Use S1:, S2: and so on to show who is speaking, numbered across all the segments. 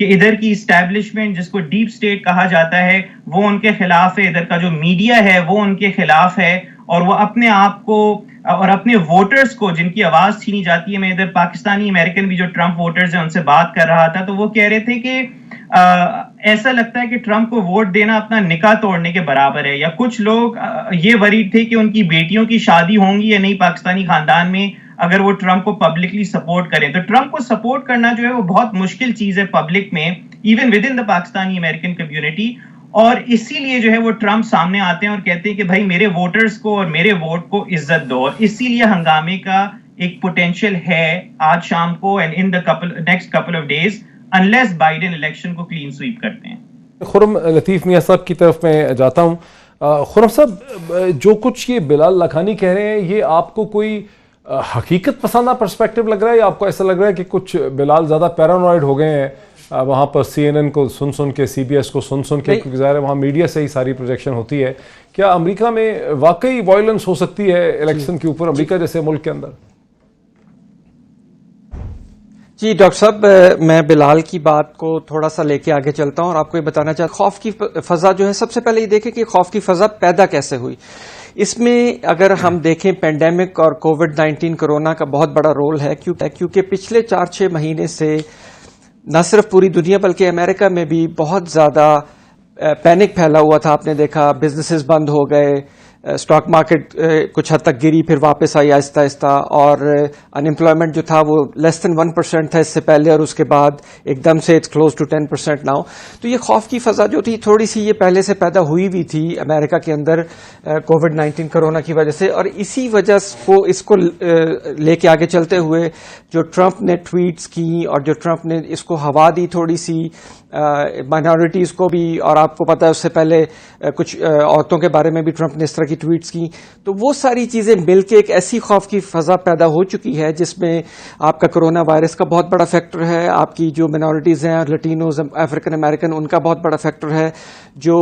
S1: کہ ادھر کی اسٹیبلشمنٹ جس کو ڈیپ اسٹیٹ کہا جاتا ہے وہ ان کے خلاف ہے, ادھر کا جو میڈیا ہے وہ ان کے خلاف ہے, اور وہ اپنے آپ کو اور اپنے ووٹرز کو جن کی آواز چھینی جاتی ہے. میں ادھر پاکستانی امریکن بھی جو ٹرمپ ووٹرز ہیں ان سے بات کر رہا تھا, تو وہ کہہ رہے تھے کہ ایسا لگتا ہے کہ ٹرمپ کو ووٹ دینا اپنا نکاح توڑنے کے برابر ہے, یا کچھ لوگ یہ وریڈ تھے کہ ان کی بیٹیوں کی شادی ہوں گی یا نہیں پاکستانی خاندان میں اگر وہ ٹرمپ کو پبلکلی سپورٹ کریں. تو ٹرمپ کو سپورٹ کرنا جو ہے وہ بہت مشکل چیز ہے پبلک میں, even with in the Pakistani American community, اور اسی لیے جو ہے وہ ٹرمپ سامنے آتے ہیں اور کہتے ہیں کہ بھائی میرے ووٹرز کو اور میرے ووٹ کو عزت دو, اور اسی لیے ہنگامے کا ایک پوٹینشیل ہے آج شام کو and in the next couple of days, unless Biden election کو کلین سویپ کرتے ہیں.
S2: خرم لطیف میاں صاحب کی طرف میں جاتا ہوں. خرم صاحب, جو کچھ یہ بلال لاکھانی کہہ رہے ہیں یہ آپ کو کوئی حقیقت پسندہ پرسپیکٹو لگ رہا ہے, یا آپ کو ایسا لگ رہا ہے کہ کچھ بلال زیادہ پیرانوائڈ ہو گئے ہیں وہاں پر سی این این کو سن کے, سی بی ایس کو سن کے, کیونکہ ظاہر ہے وہاں میڈیا سے ہی ساری پروجیکشن ہوتی ہے. کیا امریکہ میں واقعی وائلنس ہو سکتی ہے الیکشن کے اوپر, امریکہ جیسے ملک کے اندر؟
S3: جی ڈاکٹر صاحب, میں بلال کی بات کو تھوڑا سا لے کے آگے چلتا ہوں اور آپ کو یہ بتانا چاہتا ہوں خوف کی فضا جو ہے, سب سے پہلے یہ دیکھیں کہ خوف کی فضا پیدا کیسے ہوئی. اس میں اگر ہم دیکھیں پینڈیمک اور کووڈ 19 کرونا کا بہت بڑا رول ہے, کیونکہ پچھلے 4-6 مہینے سے نہ صرف پوری دنیا بلکہ امریکہ میں بھی بہت زیادہ پینک پھیلا ہوا تھا. آپ نے دیکھا بزنسز بند ہو گئے, اسٹاک مارکیٹ کچھ حد تک گری, پھر واپس آئی آہستہ آہستہ, اور انمپلائمنٹ جو تھا وہ لیس دین 1% تھا اس سے پہلے, اور اس کے بعد ایک دم سے اٹس کلوز ٹو 10% ناؤ. تو یہ خوف کی فضا جو تھی تھوڑی سی یہ پہلے سے پیدا ہوئی بھی تھی امریکہ کے اندر کووڈ 19 کرونا کی وجہ سے, اور اسی وجہ کو اس کو لے کے آگے چلتے ہوئے جو ٹرمپ نے ٹویٹس کی اور جو ٹرمپ نے اس کو ہوا دی تھوڑی سی مائنورٹیز کو بھی, اور آپ کو پتا ہے اس سے پہلے کچھ عورتوں کے بارے میں بھی ٹرمپ نے اس طرح کی ٹویٹس کی, تو وہ ساری چیزیں مل کے ایک ایسی خوف کی فضا پیدا ہو چکی ہے جس میں آپ کا کرونا وائرس کا بہت بڑا فیکٹر ہے, آپ کی جو مائنورٹیز ہیں لٹینوز, افریقن امریکن, ان کا بہت بڑا فیکٹر ہے, جو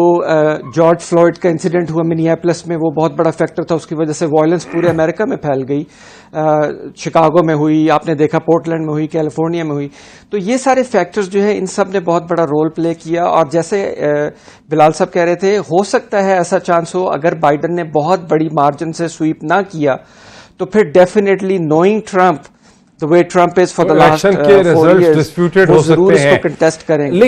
S3: جارج فلوئڈ کا انسیڈنٹ ہوا منیاپولس میں وہ بہت بڑا فیکٹر تھا, اس کی وجہ سے وائلنس پورے امریکہ میں پھیل گئی, شکاگو میں ہوئی, آپ نے دیکھا پورٹلینڈ میں ہوئی, کیلیفورنیا میں ہوئی. تو یہ سارے فیکٹرز جو ہیں ان سب نے بہت بڑا رول پلے کیا, اور جیسے بلال صاحب کہہ رہے تھے ہو سکتا ہے ایسا چانس ہو اگر بائیڈن نے بہت بڑی مارجن سے سویپ نہ کیا تو پھر definitely knowing Trump the way Trump is for the last 4 years وہ ضرور اس کو کنٹیسٹ کریں گے.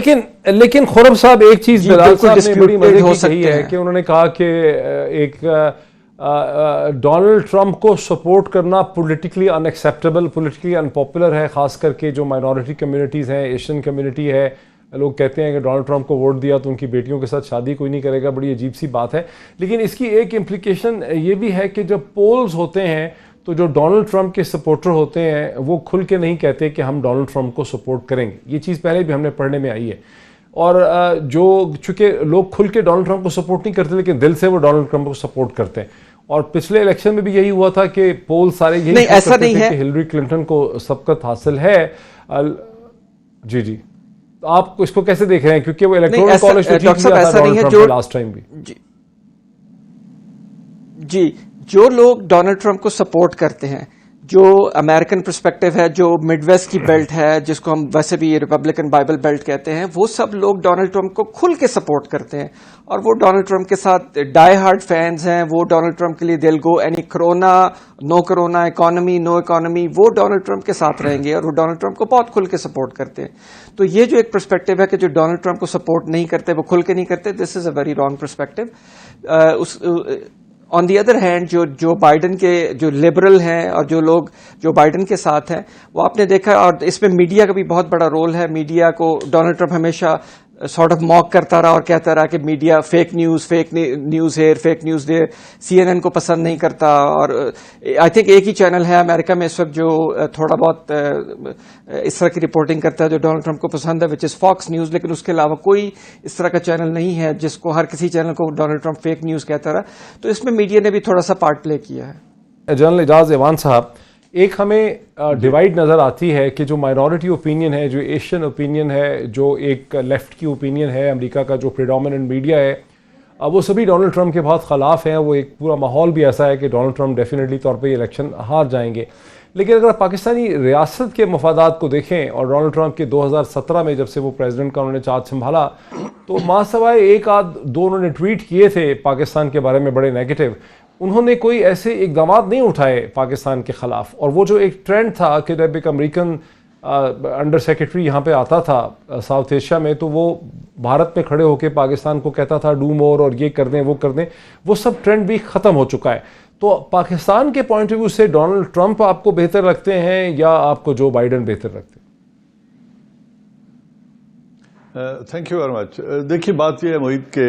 S2: لیکن خرم صاحب ایک چیز بلال صاحب نے بڑی مزے کی کہی ہے کہ انہوں نے کہا کہ ایک ڈونلڈ ٹرمپ کو سپورٹ کرنا پولیٹیکلی ان ایکسیپٹیبل, پولیٹیکلی ان پاپولر ہے, خاص کر کے جو مائنورٹی کمیونٹیز ہیں, ایشین کمیونٹی ہے. لوگ کہتے ہیں کہ ڈونلڈ ٹرمپ کو ووٹ دیا تو ان کی بیٹیوں کے ساتھ شادی کوئی نہیں کرے گا, بڑی عجیب سی بات ہے. لیکن اس کی ایک امپلیکیشن یہ بھی ہے کہ جب پولز ہوتے ہیں تو جو ڈونلڈ ٹرمپ کے سپورٹر ہوتے ہیں وہ کھل کے نہیں کہتے کہ ہم ڈونلڈ ٹرمپ کو سپورٹ کریں گے. یہ چیز پہلے بھی ہم نے پڑھنے میں آئی ہے, اور جو چونکہ لوگ کھل کے ڈونلڈ ٹرمپ کو سپورٹ نہیں کرتے لیکن دل سے وہ ڈونلڈ ٹرمپ کو سپورٹ کرتے ہیں. اور پچھلے الیکشن میں بھی یہی ہوا تھا کہ پول سارے یہی
S3: ایسا نہیں ہے
S2: کہ ہلری کلنٹن کو سبقت حاصل ہے. جی آپ اس کو کیسے دیکھ رہے ہیں, کیونکہ وہ الیکٹورل کالج تو جیت گیا تھا ڈونلڈ ٹرمپ لاسٹ ٹائم بھی.
S3: جی جو لوگ ڈونلڈ ٹرمپ کو سپورٹ کرتے ہیں, جو امریکن پرسپیکٹو ہے, جو مڈ ویسٹ کی بیلٹ ہے جس کو ہم ویسے بھی ریپبلکن بائبل بیلٹ کہتے ہیں, وہ سب لوگ ڈونلڈ ٹرمپ کو کھل کے سپورٹ کرتے ہیں, اور وہ ڈونلڈ ٹرمپ کے ساتھ ڈائی ہارڈ فینز ہیں. وہ ڈونلڈ ٹرمپ کے لیے دل گو اینی کرونا نو کرونا, اکانومی نو اکانومی, وہ ڈونلڈ ٹرمپ کے ساتھ رہیں گے, اور وہ ڈونلڈ ٹرمپ کو بہت کھل کے سپورٹ کرتے ہیں. تو یہ جو ایک پرسپیکٹو ہے کہ جو ڈونلڈ ٹرمپ کو سپورٹ نہیں کرتے, وہ کھل کے نہیں کرتے, this is a very wrong perspective. On the other hand Joe Biden کے جو لبرل ہیں اور جو لوگ جو بائیڈن کے ساتھ ہیں, وہ آپ نے دیکھا, اور اس میں میڈیا کا بھی بہت بڑا رول ہے. میڈیا کو ڈونلڈ ٹرمپ ہمیشہ سارٹ آف موک کرتا رہا اور کہتا رہا کہ media fake news here, fake news there. C N N کو پسند نہیں کرتا, اور آئی تھنک ایک ہی چینل ہے امریکہ میں اس وقت جو تھوڑا بہت اس طرح کی رپورٹنگ کرتا ہے جو ڈونلڈ ٹرمپ کو پسند ہے, وچ از فاکس نیوز. لیکن اس کے علاوہ کوئی اس طرح کا چینل نہیں ہے جس کو ہر کسی چینل کو ڈونلڈ ٹرمپ فیک نیوز کہتا رہا. تو اس میں میڈیا نے بھی تھوڑا سا پارٹ پلے کیا ہے.
S2: جنرل اعجاز ایوان صاحب, ایک ہمیں ڈیوائڈ نظر آتی ہے کہ جو مائنورٹی اوپینین ہے, جو ایشین اوپینین ہے, جو ایک لیفٹ کی اوپینین ہے, امریکہ کا جو پریڈومیننٹ میڈیا ہے, وہ سبھی ڈونلڈ ٹرمپ کے بہت خلاف ہیں. وہ ایک پورا ماحول بھی ایسا ہے کہ ڈونلڈ ٹرمپ ڈیفینیٹلی طور پہ یہ الیکشن ہار جائیں گے. لیکن اگر آپ پاکستانی ریاست کے مفادات کو دیکھیں اور ڈونلڈ ٹرمپ کے 2017 میں جب سے وہ پریزیڈنٹ کا انہوں نے چارج سنبھالا تو ماں سوائے ایک آدھ دو انہوں نے ٹویٹ کیے تھے پاکستان کے بارے میں بڑے نیگیٹو، انہوں نے کوئی ایسے اقدامات نہیں اٹھائے پاکستان کے خلاف. اور وہ جو ایک ٹرینڈ تھا کہ جب ایک امریکن انڈر سیکرٹری یہاں پہ آتا تھا ساؤتھ ایشیا میں تو وہ بھارت میں کھڑے ہو کے پاکستان کو کہتا تھا ڈو مور اور یہ کر دیں وہ کر دیں، وہ سب ٹرینڈ بھی ختم ہو چکا ہے. تو پاکستان کے پوائنٹ آف ویو سے ڈونلڈ ٹرمپ آپ کو بہتر لگتے ہیں یا آپ کو جو بائیڈن بہتر لگتے ہیں؟
S4: Thank you very much. دیکھیے بات یہ ہے محیط کہ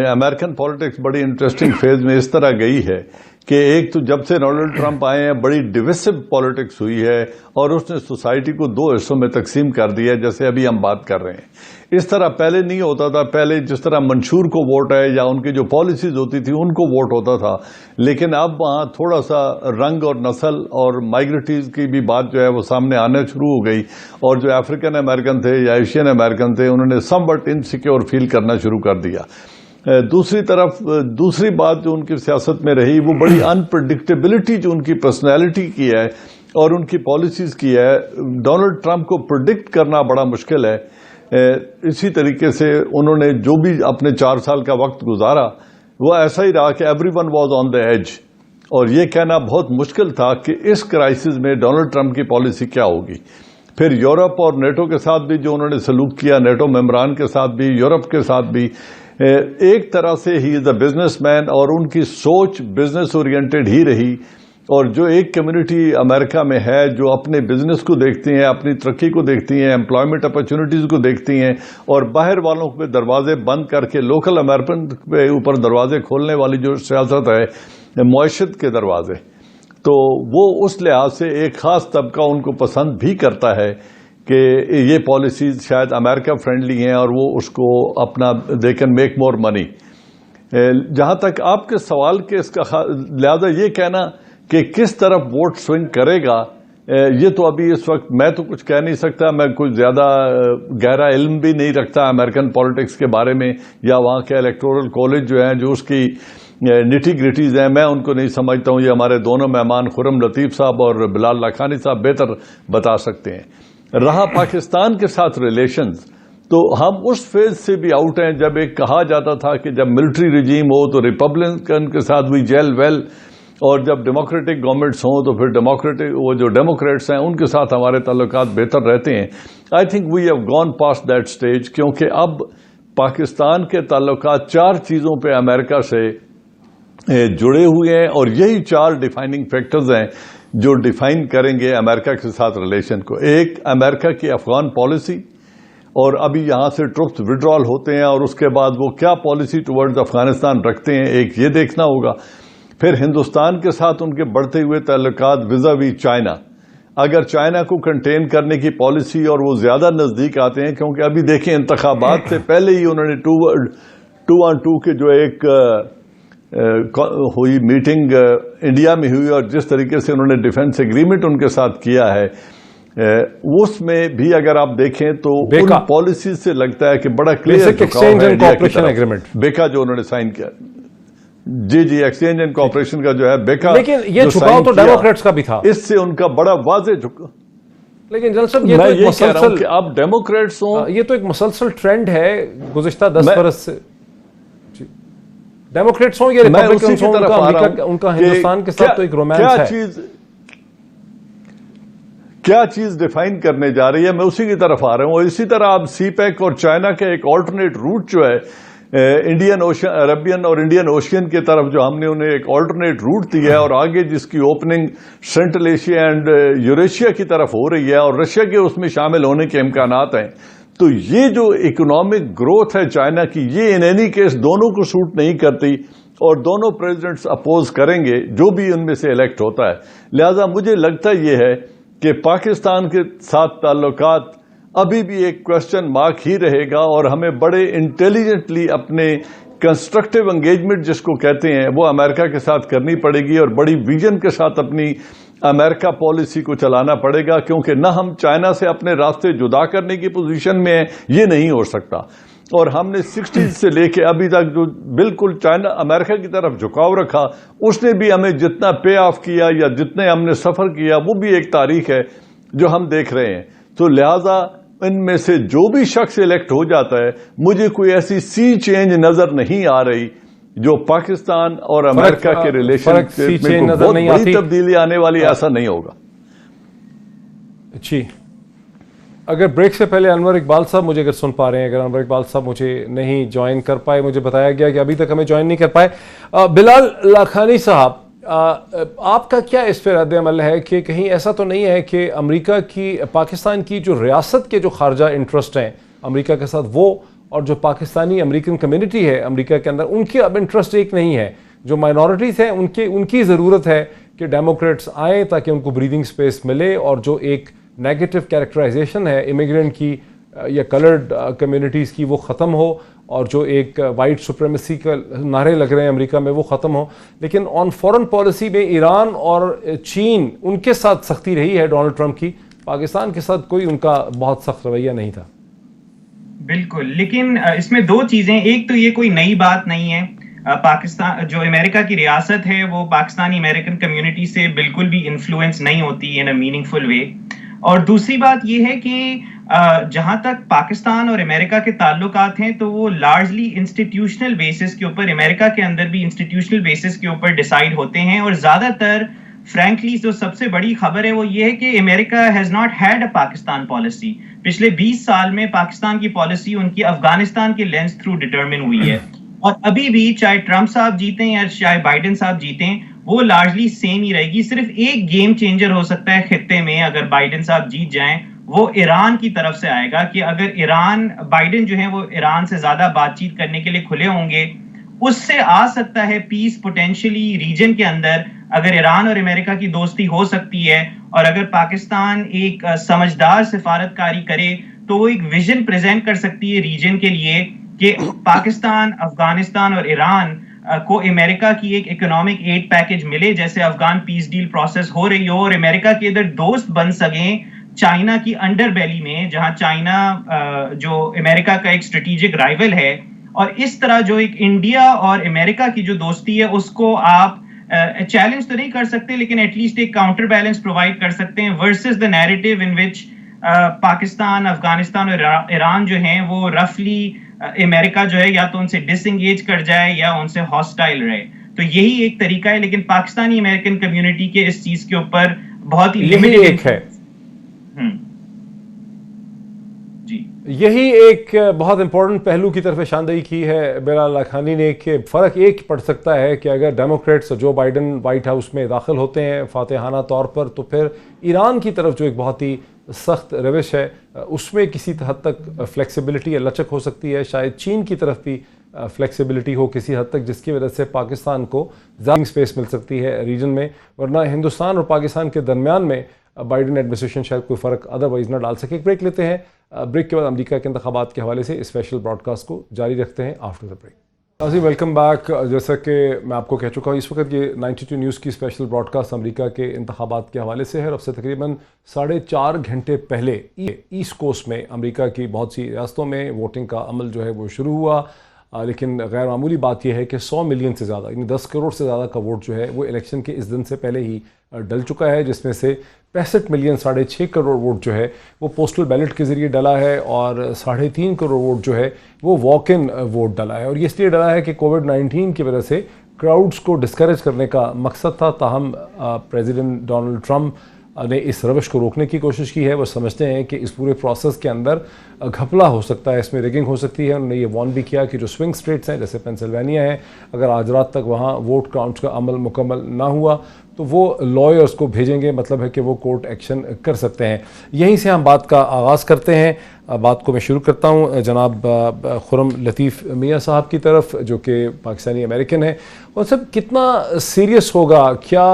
S4: امریکن پالیٹکس بڑی انٹرسٹنگ فیز میں اس طرح گئی ہے کہ ایک تو جب سے ڈونلڈ ٹرمپ آئے ہیں بڑی ڈویسو پالیٹکس ہوئی ہے اور اس نے سوسائٹی کو دو حصوں میں تقسیم کر دیا ہے، جیسے ابھی ہم بات کر رہے ہیں. اس طرح پہلے نہیں ہوتا تھا. پہلے جس طرح منشور کو ووٹ ہے یا ان کی جو پالیسیز ہوتی تھی ان کو ووٹ ہوتا تھا، لیکن اب وہاں تھوڑا سا رنگ اور نسل اور مائگریٹیز کی بھی بات جو ہے وہ سامنے آنا شروع ہو گئی، اور جو افریقن امریکن تھے یا ایشین امریکن تھے انہوں نے سم بٹ انسیکیور فیل کرنا شروع کر دیا. دوسری طرف دوسری بات جو ان کی سیاست میں رہی وہ بڑی انپریڈکٹیبلٹی جو ان کی پرسنالٹی کی ہے اور ان کی پالیسیز کی ہے. ڈونلڈ ٹرمپ کو پریڈکٹ کرنا بڑا مشکل ہے. اسی طریقے سے انہوں نے جو بھی اپنے 4 سال کا وقت گزارا وہ ایسا ہی رہا کہ everyone was on the edge, اور یہ کہنا بہت مشکل تھا کہ اس کرائسس میں ڈونلڈ ٹرمپ کی پالیسی کیا ہوگی. پھر یورپ اور نیٹو کے ساتھ بھی جو انہوں نے سلوک کیا، نیٹو ممبران کے ساتھ بھی، یورپ کے ساتھ بھی، ایک طرح سے ہی از اے بزنس مین اور ان کی سوچ بزنس اورینٹڈ ہی رہی. اور جو ایک کمیونٹی امریکہ میں ہے جو اپنے بزنس کو دیکھتی ہیں، اپنی ترقی کو دیکھتی ہیں، امپلائمنٹ اپرچونٹیز کو دیکھتی ہیں، اور باہر والوں پہ دروازے بند کر کے لوکل امریکن پہ اوپر دروازے کھولنے والی جو سیاست ہے معیشت کے دروازے، تو وہ اس لحاظ سے ایک خاص طبقہ ان کو پسند بھی کرتا ہے کہ یہ پالیسیز شاید امریکہ فرینڈلی ہیں اور وہ اس کو اپنا دے کین میک مور منی. جہاں تک آپ کے سوال کے اس کا لہذا یہ کہنا کہ کس طرف ووٹ سوئنگ کرے گا، یہ تو ابھی اس وقت میں تو کچھ کہہ نہیں سکتا. میں کچھ زیادہ گہرا علم بھی نہیں رکھتا امریکن پالیٹکس کے بارے میں، یا وہاں کے الیکٹورل کالج جو ہیں جو اس کی نٹی گریٹیز ہیں میں ان کو نہیں سمجھتا ہوں. یہ ہمارے دونوں مہمان خرم لطیف صاحب اور بلال لاکھانی صاحب بہتر بتا سکتے ہیں. رہا پاکستان کے ساتھ ریلیشنز، تو ہم اس فیز سے بھی آؤٹ ہیں جب ایک کہا جاتا تھا کہ جب ملٹری رجیم ہو تو ریپبلکن کے ساتھ وی جیل ویل، اور جب ڈیموکریٹک گورنمنٹس ہوں تو پھر وہ جو ڈیموکریٹس ہیں ان کے ساتھ ہمارے تعلقات بہتر رہتے ہیں. I think we have gone past that stage, کیونکہ اب پاکستان کے تعلقات 4 چیزوں پہ امریکہ سے جڑے ہوئے ہیں، اور یہی 4 ڈیفائننگ فیکٹرز ہیں جو ڈیفائن کریں گے امریکہ کے ساتھ ریلیشن کو. ایک امریکہ کی افغان پالیسی، اور ابھی یہاں سے ٹروپس وڈرال ہوتے ہیں اور اس کے بعد وہ کیا پالیسی ٹورڈز افغانستان رکھتے ہیں، ایک یہ دیکھنا ہوگا. پھر ہندوستان کے ساتھ ان کے بڑھتے ہوئے تعلقات ویزاوی چائنا، اگر چائنا کو کنٹین کرنے کی پالیسی اور وہ زیادہ نزدیک آتے ہیں، کیونکہ ابھی دیکھیں انتخابات سے پہلے ہی انہوں نے 2-on-2 کے جو ایک ہوئی میٹنگ انڈیا میں ہوئی اور جس طریقے سے انہوں نے ڈیفنس ایگریمنٹ ان کے ساتھ کیا ہے، اس میں بھی اگر آپ دیکھیں تو ان پالیسیز سے لگتا ہے کہ بڑا کلیئر بیکا جو انہوں نے سائن کیا. جی ایکسچینج اینڈ کوآپریشن کا جو ہے بیکا،
S2: لیکن یہ جھکاؤ تو ڈیموکریٹس کا بھی تھا،
S4: اس سے ان کا بڑا واضح جھکاؤ.
S2: لیکن جنرل صاحب یہ تو ایک مسلسل
S4: کہ آپ ڈیموکریٹس ہوں،
S2: یہ تو ایک مسلسل ٹرینڈ ہے گزشتہ 10 برس سے. ڈیموکریٹس ہوں یا ریپبلکنز ہوں، ان کا ہندوستان کے ساتھ تو ایک رومانس ہے.
S4: کیا چیز ڈیفائن کرنے جا رہی ہے، میں اسی کی طرف آ رہا ہوں. اور اسی طرح آپ سی پیک اور چائنا کے ایک آلٹرنیٹ روٹ جو ہے انڈین اوشین، عربین اور انڈین اوشین کی طرف جو ہم نے انہیں ایک آلٹرنیٹ روٹ دیا ہے، اور آگے جس کی opening central Asia and Eurasia کی طرف ہو رہی ہے اور رشیا کے اس میں شامل ہونے کے امکانات ہیں. تو یہ جو اکنامک گروتھ ہے چائنا کی، یہ ان اینی کیس دونوں کو سوٹ نہیں کرتی، اور دونوں پریزیڈنٹس اپوز کریں گے جو بھی ان میں سے الیکٹ ہوتا ہے. لہذا مجھے لگتا یہ ہے کہ پاکستان کے ساتھ تعلقات ابھی بھی ایک کوسچن مارک ہی رہے گا، اور ہمیں بڑے انٹیلیجنٹلی اپنے کنسٹرکٹیو انگیجمنٹ جس کو کہتے ہیں وہ امریکہ کے ساتھ کرنی پڑے گی، اور بڑی ویژن کے ساتھ اپنی امریکہ پالیسی کو چلانا پڑے گا، کیونکہ نہ ہم چائنا سے اپنے راستے جدا کرنے کی پوزیشن میں ہیں، یہ نہیں ہو سکتا. اور ہم نے 60 سے لے کے ابھی تک جو بالکل چائنا امریکہ کی طرف جھکاؤ رکھا، اس نے بھی ہمیں جتنا پے آف کیا یا جتنے ہم نے سفر کیا وہ بھی ایک تاریخ ہے جو ہم دیکھ رہے ہیں. تو لہذا ان میں سے جو بھی شخص الیکٹ ہو جاتا ہے، مجھے کوئی ایسی سی چینج نظر نہیں آ رہی جو پاکستان اور امریکہ کے ریلیشن میں بہت بڑی تبدیلی آنے والی، ایسا نہیں ہوگا.
S2: جی، اگر بریک سے پہلے انور اقبال صاحب مجھے اگر سن پا رہے ہیں، اگر انور اقبال صاحب مجھے نہیں جوائن کر پائے، مجھے بتایا گیا کہ ابھی تک ہمیں جوائن نہیں کر پائے. بلال لاکھانی صاحب، آپ کا کیا اس پہ رد عمل ہے کہ کہیں ایسا تو نہیں ہے کہ امریکہ کی پاکستان کی جو ریاست کے جو خارجہ انٹرسٹ ہیں امریکہ کے ساتھ، وہ اور جو پاکستانی امریکن کمیونٹی ہے امریکہ کے اندر، ان کے اب انٹرسٹ ایک نہیں ہے؟ جو مائنورٹیز ہیں ان کی ضرورت ہے کہ ڈیموکریٹس آئیں تاکہ ان کو بریدنگ سپیس ملے، اور جو ایک نیگیٹو کیریکٹرائزیشن ہے امیگرینٹ کی یا کلرڈ کمیونٹیز کی وہ ختم ہو، اور جو ایک وائٹ سپریمیسی کا نعرے لگ رہے ہیں امریکہ میں وہ ختم ہو. لیکن آن فورن پالیسی میں ایران اور چین، ان کے ساتھ سختی رہی ہے ڈونلڈ ٹرمپ کی، پاکستان کے ساتھ کوئی ان کا بہت سخت رویہ نہیں تھا.
S1: بالکل، لیکن اس میں دو چیزیں، ایک تو یہ کوئی نئی بات نہیں ہے، پاکستان جو امریکہ کی ریاست ہے وہ پاکستانی امریکن کمیونٹی سے بالکل بھی انفلوئنس نہیں ہوتی ان اے میننگ فل وے. اور دوسری بات یہ ہے کہ جہاں تک پاکستان اور امریکہ کے تعلقات ہیں تو وہ لارجلی انسٹیٹیوشنل بیسس کے اوپر، امریکہ کے اندر بھی انسٹیٹیوشنل بیسس کے اوپر ڈیسائیڈ ہوتے ہیں. اور زیادہ تر فرینکلی جو سب سے بڑی خبر ہے وہ یہ ہے کہ America has not had a Pakistan policy. پچھلے 20 سال میں پاکستان کی پالیسی ان کی افغانستان کے لینس تھرو ڈٹرمن ہوئی ہے، اور ابھی بھی چاہے ٹرمپ صاحب جیتیں یا چاہے بائیڈن صاحب جیتیں وہ لارجلی سیم ہی رہے گی. صرف ایک گیم چینجر ہو سکتا ہے خطے میں اگر بائیڈن صاحب جیت جائیں، وہ ایران کی طرف سے آئے گا کہ اگر بائیڈن جو ہیں وہ ایران سے زیادہ بات چیت کرنے کے لیے کھلے ہوں گے، اس سے آ سکتا ہے پیس پوٹینشلی ریجن کے اندر. اگر ایران اور امریکہ کی دوستی ہو سکتی ہے، اور اگر پاکستان ایک سمجھدار سفارتکاری کرے تو وہ ایک ویژن پریزنٹ کر سکتی ہے ریجن کے لیے کہ پاکستان، افغانستان اور ایران کو امریکہ کی ایک اکنامک ایڈ پیکج ملے جیسے افغان پیس ڈیل پروسیس ہو رہی ہو، اور امریکہ کے ادھر دوست بن سکیں چائنا کی انڈر بیلی میں، جہاں چائنا جو امریکہ کا ایک اسٹریٹجک رائیول ہے. اور اس طرح جو ایک انڈیا اور امریکہ کی جو دوستی ہے اس کو آپ چیلنج تو نہیں کر سکتے، لیکن ایٹ لیسٹ ایک کاؤنٹر بیلنس پرووائڈ کر سکتے ہیں ورسز دا نیریٹو ان وچ پاکستان، افغانستان اور ایران جو ہیں وہ رفلی امریکہ جو ہے یا تو ان سے ڈس انگیج کر جائے یا ان سے ہاسٹائل رہے. تو یہی ایک طریقہ ہے، لیکن پاکستانی امریکن کمیونٹی کے اس چیز کے اوپر بہت ہی
S2: لمیٹڈ ہے. یہی ایک بہت امپورٹنٹ پہلو کی طرف نشاندہی کی ہے بلال لاکھانی نے کہ فرق ایک پڑ سکتا ہے کہ اگر democrats Joe Biden white house میں داخل ہوتے ہیں فاتحانہ طور پر، تو پھر ایران کی طرف جو ایک بہت ہی سخت روش ہے اس میں کسی حد تک فلیکسیبلٹی یا لچک ہو سکتی ہے. شاید چین کی طرف بھی فلیکسیبلٹی ہو کسی حد تک، جس کی وجہ سے پاکستان کو زیادہ سپیس مل سکتی ہے ریجن میں، ورنہ ہندوستان اور پاکستان کے درمیان میں بائیڈن ایڈمنسٹریشن شاید کوئی فرق ادروائز نہ ڈال سکے. ایک بریک لیتے ہیں، بریک کے بعد امریکہ کے انتخابات کے حوالے سے اسپیشل براڈ کاسٹ کو جاری رکھتے ہیں آفٹر دا بریک. ناظرین ویلکم بیک. جیسا کہ میں آپ کو کہہ چکا ہوں، اس وقت یہ 92 نیوز کی اسپیشل براڈ کاسٹ امریکہ کے انتخابات کے حوالے سے ہے. اور اب سے تقریباً 4.5 گھنٹے پہلے ایسٹ کوسٹ میں امریکہ کی بہت سی ریاستوں میں ووٹنگ کا عمل جو ہے وہ شروع ہوا. لیکن غیر معمولی بات یہ ہے کہ 100 ملین سے زیادہ، یعنی 10 کروڑ سے زیادہ کا ووٹ جو ہے وہ الیکشن کے اس دن سے پہلے ہی ڈل چکا ہے، جس میں سے 65 ملین 6.5 کروڑ ووٹ جو ہے وہ پوسٹل بیلٹ کے ذریعے ڈلا ہے، اور 3.5 کروڑ ووٹ جو ہے وہ واک ان ووٹ ڈلا ہے. اور یہ اس لیے ڈلا ہے کہ کووڈ-19 کی وجہ سے کراؤڈز کو ڈسکریج کرنے کا مقصد تھا. تاہم پریزیڈنٹ ڈونلڈ ٹرمپ نے اس روش کو روکنے کی کوشش کی ہے. وہ سمجھتے ہیں کہ اس پورے پروسیس کے اندر گھپلا ہو سکتا ہے، اس میں ریگنگ ہو سکتی ہے. انہوں نے یہ وارن بھی کیا کہ جو سوئنگ اسٹیٹس ہیں جیسے پینسلوینیا ہے، اگر آج رات تک وہاں ووٹ کاؤنٹ کا عمل مکمل نہ ہوا تو وہ لائرز کو بھیجیں گے، مطلب ہے کہ وہ کورٹ ایکشن کر سکتے ہیں. یہیں سے ہم بات کا آغاز کرتے ہیں. بات کو میں شروع کرتا ہوں جناب خرم لطیف میاں صاحب کی طرف، جو کہ پاکستانی امریکن ہیں. اور سب کتنا سیریس ہوگا، کیا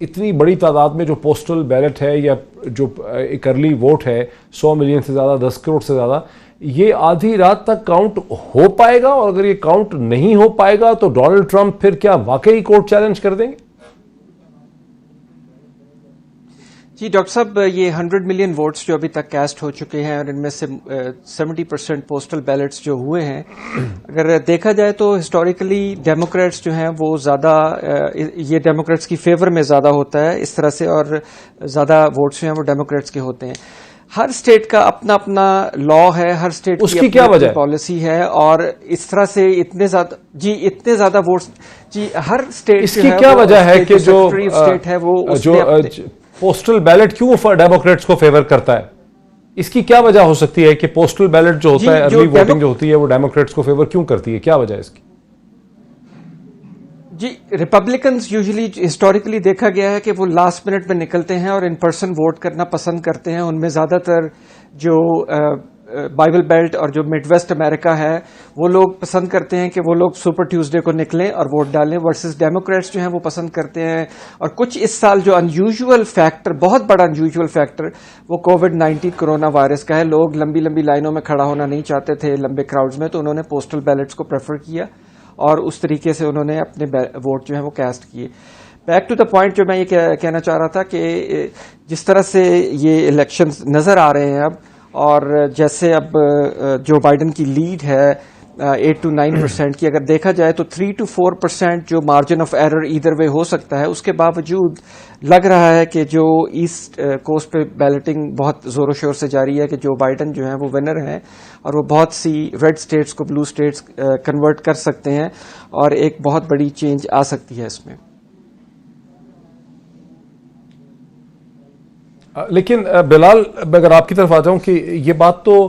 S2: اتنی بڑی تعداد میں جو پوسٹل بیلٹ ہے یا جو ایک ارلی ووٹ ہے 100 ملین سے زیادہ، 10 کروڑ سے زیادہ، یہ آدھی رات تک کاؤنٹ ہو پائے گا؟ اور اگر یہ کاؤنٹ نہیں ہو پائے گا تو ڈونلڈ ٹرمپ پھر کیا واقعی کورٹ چیلنج کر دیں گے؟
S3: جی ڈاکٹر صاحب، یہ 100 ملین ووٹس جو ابھی تک کاسٹ ہو چکے ہیں اور ان میں سے 70% پوسٹل بیلٹس جو ہوئے ہیں، اگر دیکھا جائے تو ہسٹوریکلی ڈیموکریٹس جو ہیں وہ زیادہ یہ ڈیموکریٹس کی فیور میں زیادہ ہوتا ہے اس طرح سے، اور زیادہ ووٹس جو ہیں وہ ڈیموکریٹس کے ہوتے ہیں. ہر اسٹیٹ کا اپنا اپنا لا ہے، ہر اسٹیٹ
S2: کی کیا وجہ
S3: پالیسی ہے، اور اس طرح سے اتنے زیادہ ووٹس ہر اسٹیٹ
S2: اس کی کیا وجہ ہے کہ جو
S3: اسٹیٹ ہے وہ
S2: پوسٹل بیلٹ کیوں ڈیموکریٹس کو فیور کرتا ہے؟ اس کی کیا وجہ ہو سکتی ہے کہ پوسٹل بیلٹ جو ہوتا ہے، ارلی ووٹنگ جو ہوتی ہے، وہ ڈیموکریٹس کو فیور کیوں کرتی ہے؟ کیا وجہ ہے اس کی؟
S3: جی ریپبلکنز یوزلی ہسٹوریکلی دیکھا گیا ہے کہ وہ لاسٹ منٹ میں نکلتے ہیں اور ان پرسن ووٹ کرنا پسند کرتے ہیں. ان میں زیادہ تر جو بائبل بیلٹ اور جو مڈ ویسٹ امریکہ ہے وہ لوگ پسند کرتے ہیں کہ وہ لوگ سپر ٹیوزڈے کو نکلیں اور ووٹ ڈالیں، ورسز ڈیموکریٹس جو ہیں وہ پسند کرتے ہیں. اور کچھ اس سال جو انیوژول فیکٹر، بہت بڑا انیوژول فیکٹر، وہ کووڈ-19 کرونا وائرس کا ہے. لوگ لمبی لمبی لائنوں میں کھڑا ہونا نہیں چاہتے تھے لمبے کراؤڈز میں، تو انہوں نے پوسٹل بیلٹس کو پریفر کیا اور اس طریقے سے انہوں نے اپنے ووٹ جو ہیں وہ کاسٹ کیے. بیک ٹو دا پوائنٹ، جو میں یہ کہنا چاہ رہا تھا کہ جس طرح سے یہ الیکشنز نظر آ رہے ہیں اب، اور جیسے اب جو بائیڈن کی لیڈ ہے 8 to 9% کی، اگر دیکھا جائے تو 3 to 4% جو مارجن آف ایرر ایدر وے ہو سکتا ہے. اس کے باوجود لگ رہا ہے کہ جو ایسٹ کوسٹ پہ بیلٹنگ بہت زور و شور سے جاری ہے، کہ جو بائیڈن جو ہیں وہ ونر ہیں اور وہ بہت سی ریڈ سٹیٹس کو بلو سٹیٹس کنورٹ کر سکتے ہیں، اور ایک بہت بڑی چینج آ سکتی ہے اس میں.
S2: لیکن بلال، میں اگر آپ کی طرف آ جاؤں کہ یہ بات تو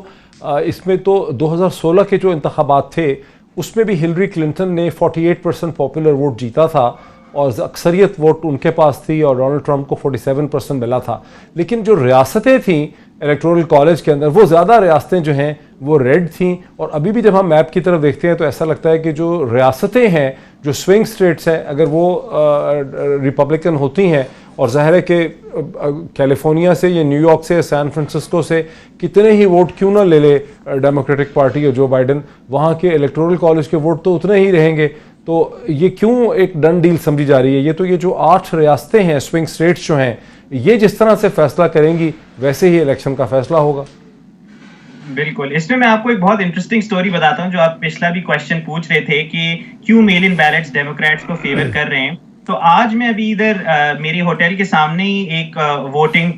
S2: اس میں تو 2016 کے جو انتخابات تھے اس میں بھی ہلری کلنٹن نے 48% پاپولر ووٹ جیتا تھا اور اکثریت ووٹ ان کے پاس تھی، اور ڈونلڈ ٹرمپ کو 47% ملا تھا. لیکن جو ریاستیں تھیں الیکٹورل کالج کے اندر، وہ زیادہ ریاستیں جو ہیں وہ ریڈ تھیں. اور ابھی بھی جب ہم میپ کی طرف دیکھتے ہیں تو ایسا لگتا ہے کہ جو ریاستیں ہیں، جو سوئنگ سٹیٹس ہیں، اگر وہ ریپبلکن ہوتی ہیں، اور ظاہر ہے کہ کیلیفورنیا سے یا نیو یارک سے، سان فرانسسکو سے کتنے ہی ووٹ کیوں نہ لے لے ڈیموکریٹک پارٹی اور جو بائیڈن، وہاں کے الیکٹورل کالج کے ووٹ تو اتنے ہی رہیں گے. تو یہ کیوں ایک ڈن ڈیل سمجھی جا رہی ہے؟ یہ جو 8 ریاستیں ہیں، سوئنگ سٹیٹس جو ہیں، یہ جس طرح سے فیصلہ کریں گی ویسے ہی الیکشن کا فیصلہ ہوگا.
S1: بالکل. اس میں آپ کو ایک بہت انٹرسٹنگ سٹوری بتاتا ہوں. جو آپ پچھلا بھی کوشچن پوچھ رہے تھے کہ کیوں میل ان بیلٹس ڈیموکریٹس کو فیور کر رہے ہیں، تو آج میں ابھی ادھر میری ہوٹل کے سامنے ہی ایک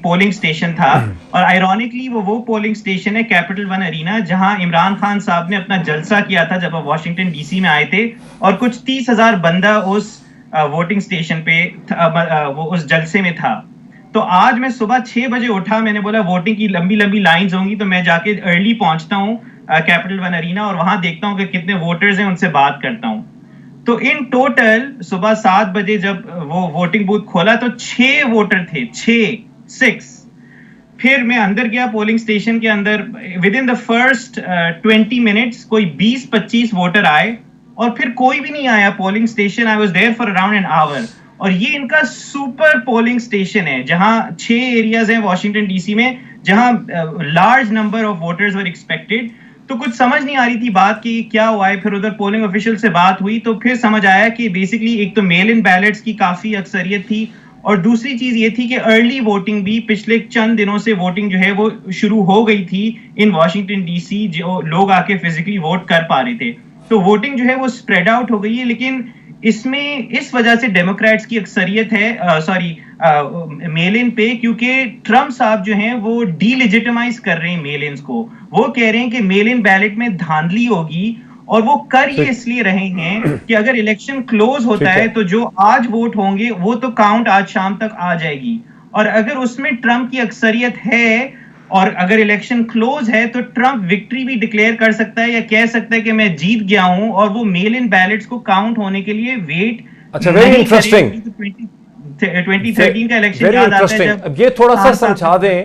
S1: پولنگ سٹیشن تھا، اور آئرونکلی وہ پولنگ سٹیشن ہے کیپٹل ون ارینا، جہاں عمران خان صاحب نے اپنا جلسہ کیا تھا جب وہ واشنگٹن ڈی سی میں آئے تھے، اور کچھ 30,000 بندہ اس ووٹنگ سٹیشن پہ وہ اس جلسے میں تھا. تو آج میں صبح 6 بجے اٹھا، میں نے بولا ووٹنگ کی لمبی لمبی لائنز ہوں گی، تو میں جا کے ارلی پہنچتا ہوں کیپٹل ون ارینا، اور وہاں دیکھتا ہوں کہ کتنے ووٹرز ہیں، ان سے بات کرتا ہوں. تو ان ٹوٹل صبح 7 بجے جب وہ ووٹنگ بوتھ کھولا تو 6 ووٹر تھے، 6. پھر میں اندر گیا پولنگ سٹیشن کے اندر، within the first 20 minutes کوئی 20-25 ووٹر آئے، اور پھر کوئی بھی نہیں آیا polling station. I was there for around an hour. اور یہ ان کا سپر پولنگ سٹیشن ہے، جہاں 6 ایریاز ہیں واشنگٹن ڈی سی میں جہاں large number of voters were expected. تو کچھ سمجھ نہیں آ رہی تھی بات کی کیا ہوا ہے. پھر ادھر پولنگ آفیشل سے بات ہوئی تو پھر سمجھ آیا کہ بیسکلی ایک تو میل ان بیلٹس کی کافی اکثریت تھی، اور دوسری چیز یہ تھی کہ ارلی ووٹنگ بھی پچھلے چند دنوں سے ووٹنگ جو ہے وہ شروع ہو گئی تھی ان واشنگٹن ڈی سی، جو لوگ آ کے فزیکلی ووٹ کر پا رہے تھے. تو ووٹنگ جو ہے وہ اسپریڈ آؤٹ ہو گئی ہے. لیکن اس میں اس وجہ سے ڈیموکریٹس کی اکثریت ہے میل ان پہ، کیونکہ ٹرمپ صاحب جو ہیں وہ ڈی لیجیٹمائز کر رہے ہیں میل انز کو. وہ کہہ رہے ہیں کہ میل ان بیلٹ میں دھاندلی ہوگی، اور وہ کر یہ اس لیے رہے ہیں کہ اگر الیکشن کلوز ہوتا ہے تو جو آج ووٹ ہوں گے وہ تو کاؤنٹ آج شام تک آ جائے گی، اور اگر اس میں ٹرمپ کی اکثریت ہے اور اگر الیکشن کلوز ہے تو ٹرمپ وکٹری بھی ڈکلیئر کر سکتا ہے یا کہہ سکتا ہے کہ میں جیت گیا ہوں، اور وہ میل ان بیلٹس کو کاؤنٹ ہونے کے لیے ویٹ.
S2: اچھا، ویری انٹرسٹنگ.
S1: 2013 کا الیکشن یاد آتا ہے.
S2: اب یہ تھوڑا سا سمجھا دیں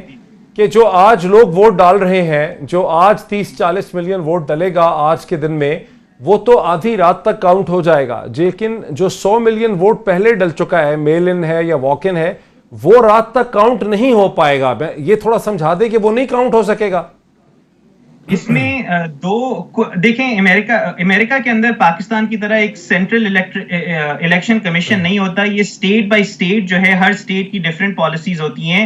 S2: کہ جو آج لوگ ووٹ ڈال رہے ہیں، جو آج 30-40 ملین ووٹ ڈلے گا آج کے دن میں، وہ تو آدھی رات تک کاؤنٹ ہو جائے گا. لیکن جو 100 ملین ووٹ پہلے ڈل چکا ہے، میل ان ہے یا واک ان ہے، وہ رات تک کاؤنٹ نہیں ہو پائے گا. یہ تھوڑا سمجھا دیں کہ وہ نہیں کاؤنٹ ہو سکے گا.
S1: اس میں دیکھیں، امریکہ کے اندر پاکستان کی طرح ایک سینٹرل الیکشن کمیشن نہیں ہوتا. یہ اسٹیٹ بائی اسٹیٹ جو ہے، ہر اسٹیٹ کی ڈفرینٹ پالیسیز ہوتی ہیں.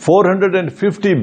S4: $450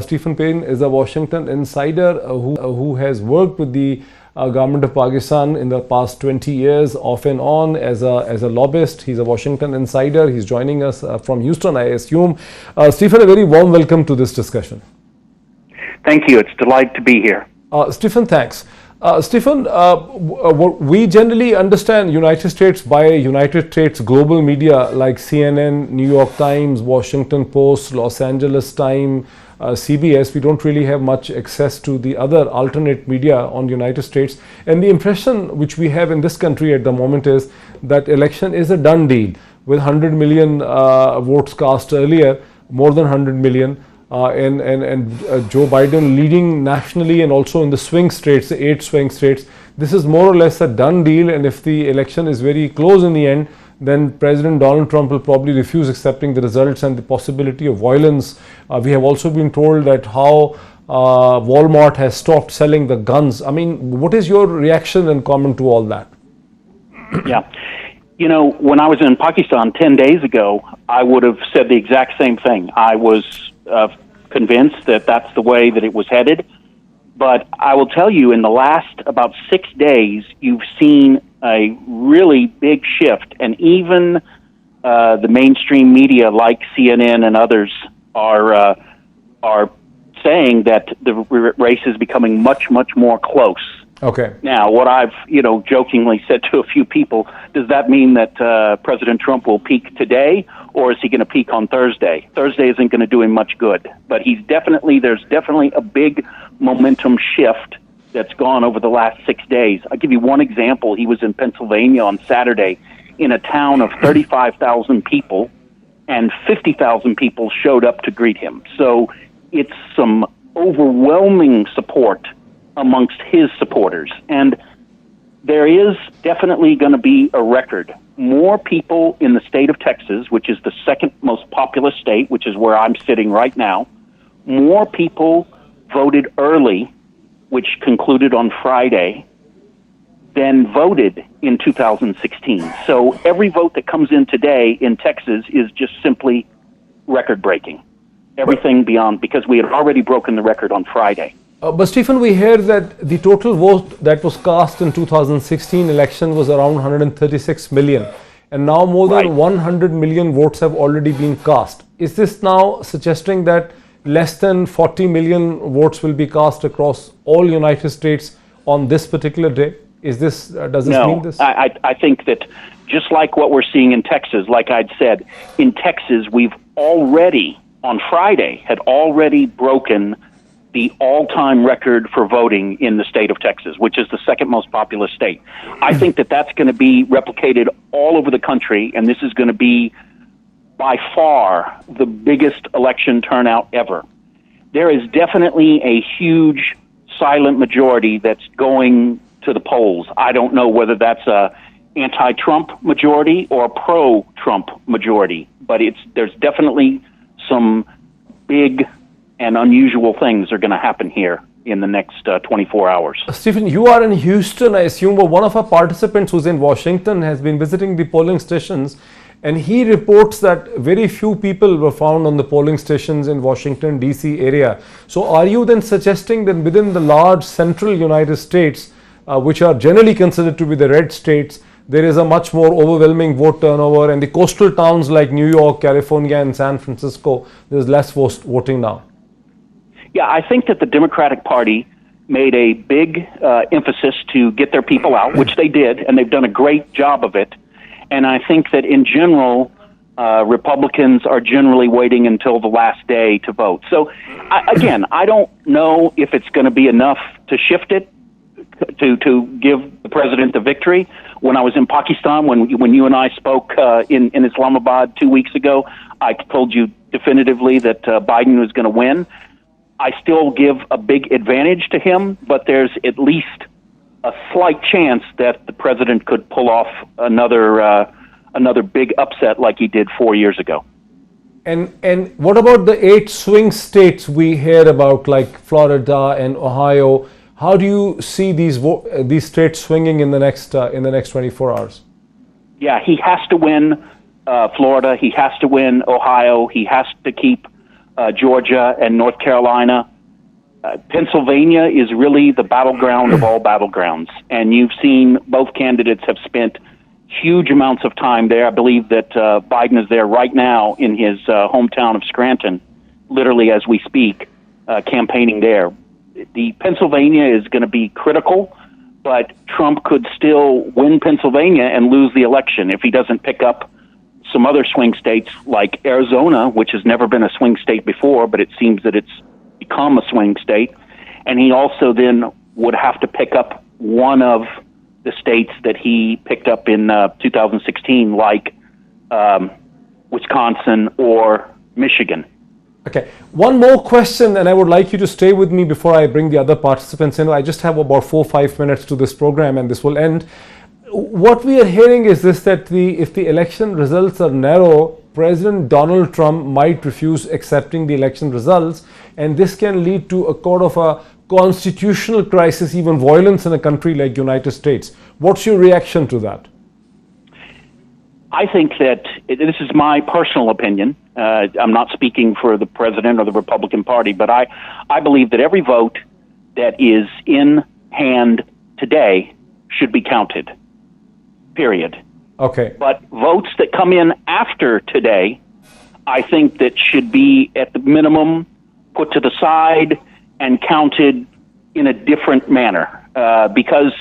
S2: Stephen Payne is a Washington insider who has worked with the government of Pakistan in the past 20 years off and on as a lobbyist. He's a Washington insider. He's joining us from Houston, I assume. Stephen, a very warm welcome to this discussion.
S5: Thank you. It's a delight to be here.
S2: Stephen, thanks. Stephen, we generally understand United States by United States global media like CNN, New York Times, Washington Post, Los Angeles Times, CBS. We don't really have much access to the other alternate media on the United States. And the impression which we have in this country at the moment is that election is a done deal with 100 million votes cast earlier, more than 100 million. And Joe Biden leading nationally and also in the swing states, the 8 swing states. This is more or less a done deal, and if the election is very close in the end, then President Donald Trump will probably refuse accepting the results and the possibility of violence. We have also been told that how Walmart has stopped selling the guns. I mean, what is your reaction and comment to all that?
S5: Yeah. You know, when I was in Pakistan 10 days ago, I would have said the exact same thing. I was convinced that that's the way that it was headed. But I will tell you, in the last about 6 days, you've seen a really big shift. And even the mainstream media like CNN and others are saying that the race is becoming much, much more close.
S2: Okay.
S5: Now, what I've, jokingly said to a few people, does that mean that President Trump will peak today, or is he going to peak on Thursday? Thursday isn't going to do him much good. But there's definitely a big momentum shift that's gone over the last 6 days. I'll give you one example. He was in Pennsylvania on Saturday in a town of 35,000 people, and 50,000 people showed up to greet him. So it's some overwhelming support amongst his supporters. And there is definitely going to be a record. More people in the state of Texas, which is the second most populous state, which is where I'm sitting right now, more people voted early, which concluded on Friday, than voted in 2016. So every vote that comes in today in Texas is just simply record-breaking. Everything beyond, because we had already broken the record on Friday.
S2: But Stephen, we hear that the total vote that was cast in 2016 election was around 136 million. And now more than 100 million votes have already been cast. Is this now suggesting that less than 40 million votes will be cast across all United States on this particular day? Does this mean this?
S5: No, I think that just like what we're seeing in Texas, like I'd said, in Texas, we've already, on Friday, had already broken the all-time record for voting in the state of Texas, which is the second most populous state. I think that that's going to be replicated all over the country, and this is going to be by far the biggest election turnout ever. There is definitely a huge silent majority that's going to the polls. I don't know whether that's a anti-Trump majority or a pro-Trump majority, but there's definitely some big and unusual things are going to happen here in the next 24 hours.
S2: Stephen, you are in Houston, I assume, but one of our participants who's in Washington has been visiting the polling stations, and he reports that very few people were found on the polling stations in Washington, D.C. area. So are you then suggesting that within the large central United States, which are generally considered to be the red states, there is a much more overwhelming vote turnover, and the coastal towns like New York, California, and San Francisco, there's less voting now?
S5: Yeah, I think that the Democratic Party made a big emphasis to get their people out, which they did, and they've done a great job of it. And I think that in general, Republicans are generally waiting until the last day to vote. So, I don't know if it's going to be enough to shift it, to give the president the victory. When I was in Pakistan, when you and I spoke in Islamabad 2 weeks ago, I told you definitively that Biden was going to win. I still give a big advantage to him, but there's at least a slight chance that the president could pull off another big upset like he did 4 years ago.
S2: And what about the 8 swing states we hear about, like Florida and Ohio? How do you see these states swinging in the next 24 hours?
S5: Yeah, he has to win Florida. He has to win Ohio. He has to keep Georgia and North Carolina. Pennsylvania is really the battleground of all battlegrounds. And you've seen both candidates have spent huge amounts of time there. I believe that Biden is there right now in his hometown of Scranton, literally as we speak, campaigning there. The Pennsylvania is going to be critical, but Trump could still win Pennsylvania and lose the election if he doesn't pick up some other swing states like Arizona, which has never been a swing state before, but it seems that it's become a swing state. And he also then would have to pick up one of the states that he picked up in 2016, like Wisconsin or Michigan.
S2: Okay, one more question, and I would like you to stay with me before I bring the other participants in. I just have about 4-5 minutes to this program and this will end. What we are hearing is this, that if the election results are narrow, President Donald Trump might refuse accepting the election results, and this can lead to a sort of a constitutional crisis, even violence in a country like United States. What's your reaction to that?
S5: I think that this is my personal opinion. I'm not speaking for the president or the Republican Party, but I believe that every vote that is in hand today should be counted, period.
S2: Okay.
S5: But votes that come in after today, I think that should be at the minimum put to the side and counted in a different manner, because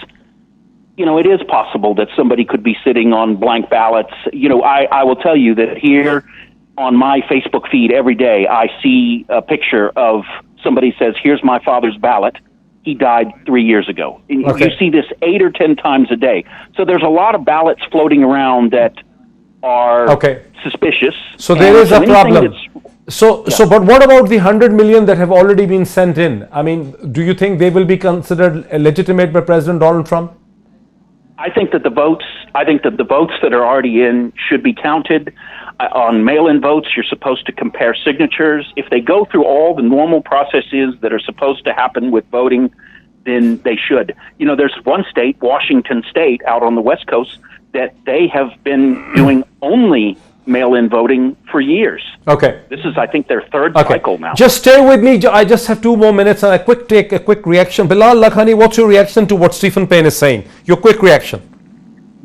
S5: it is possible that somebody could be sitting on blank ballots. I will tell you that here on my Facebook feed every day, I see a picture of somebody says, "Here's my father's ballot. He died 3 years ago." And
S2: Okay.
S5: You see this 8 or 10 times a day. So there's a lot of ballots floating around that are suspicious.
S2: So there is a
S5: anything
S2: problem.
S5: that's-
S2: But what about the 100 million that have already been sent in? I mean, do you think they will be considered legitimate by President Donald Trump?
S5: I think that the votes that are already in should be counted. On mail-in votes, you're supposed to compare signatures. If they go through all the normal processes that are supposed to happen with voting, then they should. There's one state, Washington State, out on the West Coast, that they have been doing only mail-in voting for years.
S2: Okay.
S5: This is, I think, their third cycle now.
S2: Just stay with me. I just have 2 more minutes and a quick reaction. Bilal Lakhani, what's your reaction to what Stephen Payne is saying? Your quick reaction.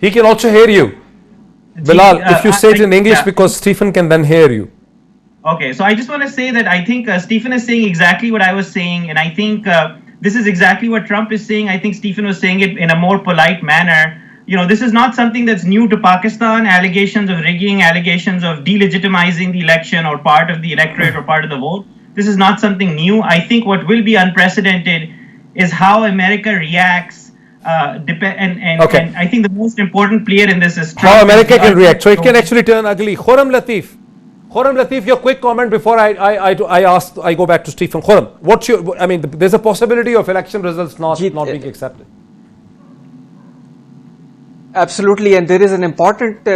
S2: He can also hear you. Bilal, if you say it in English, because Stephen can then hear you.
S1: Okay, so I just want to say that I think Stephen is saying exactly what I was saying, and I think this is exactly what Trump is saying. I think Stephen was saying it in a more polite manner. This is not something that's new to Pakistan. Allegations of rigging, allegations of delegitimizing the election or part of the electorate or part of the vote. This is not something new. I think what will be unprecedented is how America reacts. And I think the most important player in this is Trump.
S2: How America can react. So it can actually turn ugly. Khurram Latif, your quick comment before I go back to Stephen. Khurram, there's a possibility of election results not being accepted.
S3: Absolutely, and there is an important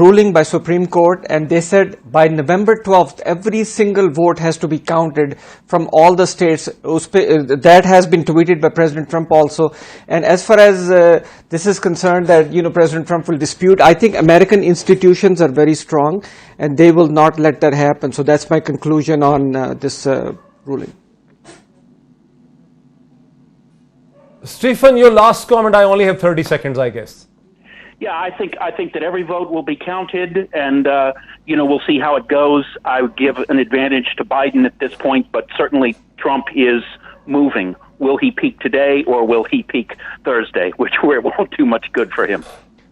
S3: ruling by Supreme Court, and they said by November 12th, every single vote has to be counted from all the states. That has been tweeted by President Trump also. And as far as this is concerned, that President Trump will dispute, I think American institutions are very strong, and they will not let that happen. So that's my conclusion on this ruling.
S2: Stephen, your last comment. I only have 30 seconds, I guess.
S5: Yeah, I think that every vote will be counted, and we'll see how it goes. I would give an advantage to Biden at this point, but certainly Trump is moving. Will he peak today, or will he peak Thursday, which won't do much good for him.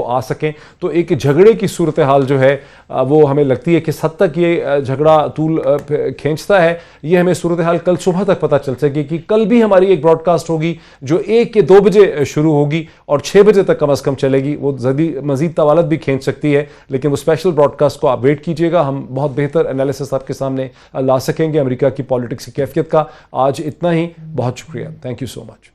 S2: وہ آ سکیں. تو ایک جھگڑے کی صورتحال جو ہے وہ ہمیں لگتی ہے کس حد تک یہ جھگڑا طول کھینچتا ہے یہ ہمیں صورتحال کل صبح تک پتہ چل سکے کہ کل بھی ہماری ایک براڈ کاسٹ ہوگی جو 1 یا 2 بجے شروع ہوگی اور 6 بجے تک کم از کم چلے گی. وہ مزید طوالت بھی کھینچ سکتی ہے لیکن وہ اسپیشل براڈ کاسٹ کو آپ ویٹ کیجیے گا. ہم بہت بہتر انالیسس آپ کے سامنے لا سکیں گے امریکہ کی پالیٹکس کی کیفیت کا. آج اتنا ہی. بہت شکریہ. Thank you so much.